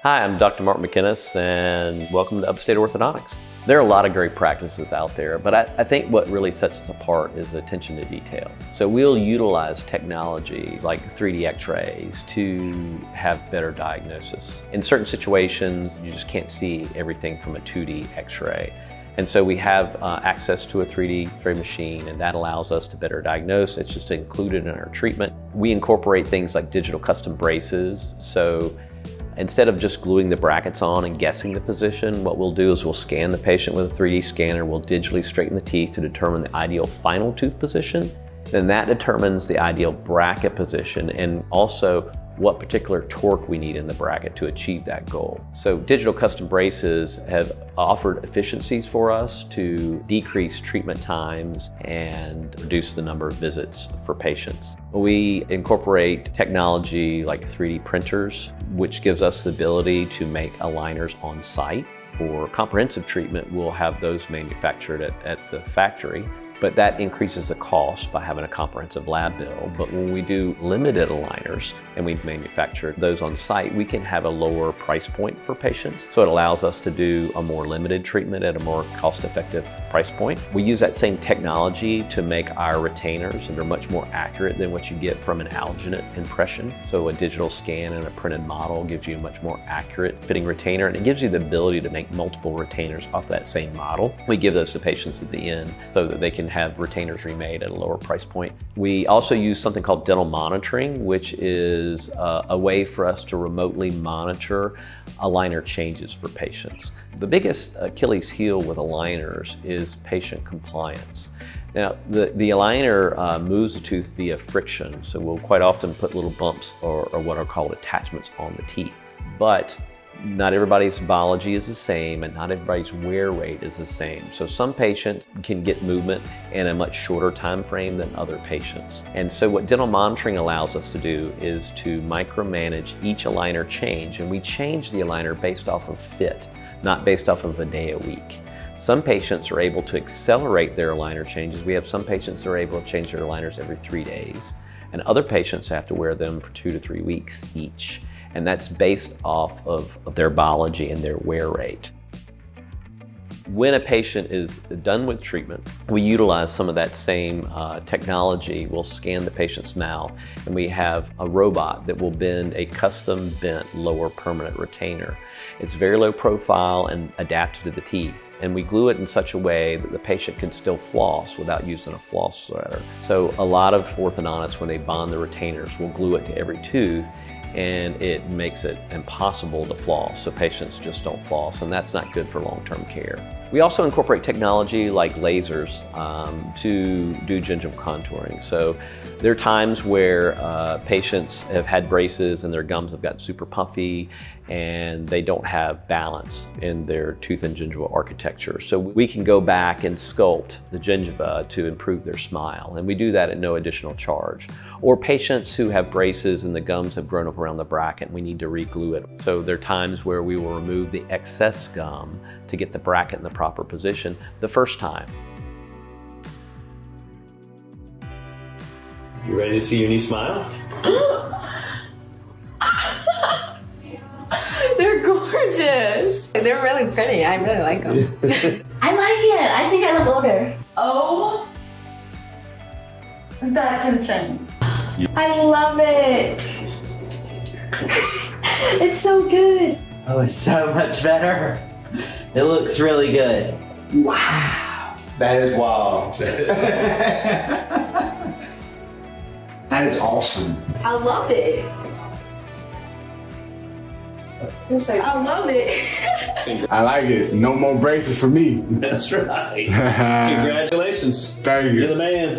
Hi, I'm Dr. Mark McInnes, and welcome to Upstate Orthodontics. There are a lot of great practices out there, but I think what really sets us apart is attention to detail. So we'll utilize technology like 3D x-rays to have better diagnosis. In certain situations, you just can't see everything from a 2D x-ray. And so we have access to a 3D x-ray machine, and that allows us to better diagnose. It's just included in our treatment. We incorporate things like digital custom braces. So instead of just gluing the brackets on and guessing the position, what we'll do is we'll scan the patient with a 3D scanner. We'll digitally straighten the teeth to determine the ideal final tooth position. Then that determines the ideal bracket position and also what particular torque we need in the bracket to achieve that goal. So digital custom braces have offered efficiencies for us to decrease treatment times and reduce the number of visits for patients. We incorporate technology like 3D printers, which gives us the ability to make aligners on site. For comprehensive treatment, we'll have those manufactured at the factory, but that increases the cost by having a comprehensive lab bill. But when we do limited aligners and we've manufactured those on site, we can have a lower price point for patients. So it allows us to do a more limited treatment at a more cost-effective price point. We use that same technology to make our retainers, and they're much more accurate than what you get from an alginate impression. So a digital scan and a printed model gives you a much more accurate fitting retainer, and it gives you the ability to make multiple retainers off that same model. We give those to patients at the end so that they can have retainers remade at a lower price point. We also use something called dental monitoring, which is a way for us to remotely monitor aligner changes for patients. The biggest Achilles heel with aligners is patient compliance. Now, the aligner moves the tooth via friction, so we'll quite often put little bumps or what are called attachments on the teeth. But not everybody's biology is the same, and not everybody's wear rate is the same. So some patients can get movement in a much shorter time frame than other patients. And so what dental monitoring allows us to do is to micromanage each aligner change, and we change the aligner based off of fit, not based off of a day a week. Some patients are able to accelerate their aligner changes. We have some patients that are able to change their aligners every 3 days, and other patients have to wear them for 2 to 3 weeks each. And that's based off of their biology and their wear rate. When a patient is done with treatment, we utilize some of that same technology. We'll scan the patient's mouth, and we have a robot that will bend a custom bent lower permanent retainer. It's very low profile and adapted to the teeth, and we glue it in such a way that the patient can still floss without using a floss threader. So a lot of orthodontists, when they bond the retainers, will glue it to every tooth, and it makes it impossible to floss, so patients just don't floss, and that's not good for long-term care. We also incorporate technology like lasers to do gingival contouring. So there are times where patients have had braces and their gums have gotten super puffy and they don't have balance in their tooth and gingival architecture. So we can go back and sculpt the gingiva to improve their smile, and we do that at no additional charge. Or patients who have braces and the gums have grown up around the bracket and we need to re-glue it. So there are times where we will remove the excess gum to get the bracket in the proper position the first time. You ready to see your new smile? They're gorgeous. They're really pretty. I really like them. I like it. I think I look older. Oh, that's insane. I love it. It's so good. Oh, it's so much better. It looks really good. Wow. That is wow. That is awesome. I love it. I love it. I like it. No more braces for me. That's right. Congratulations. Thank you. You're the man.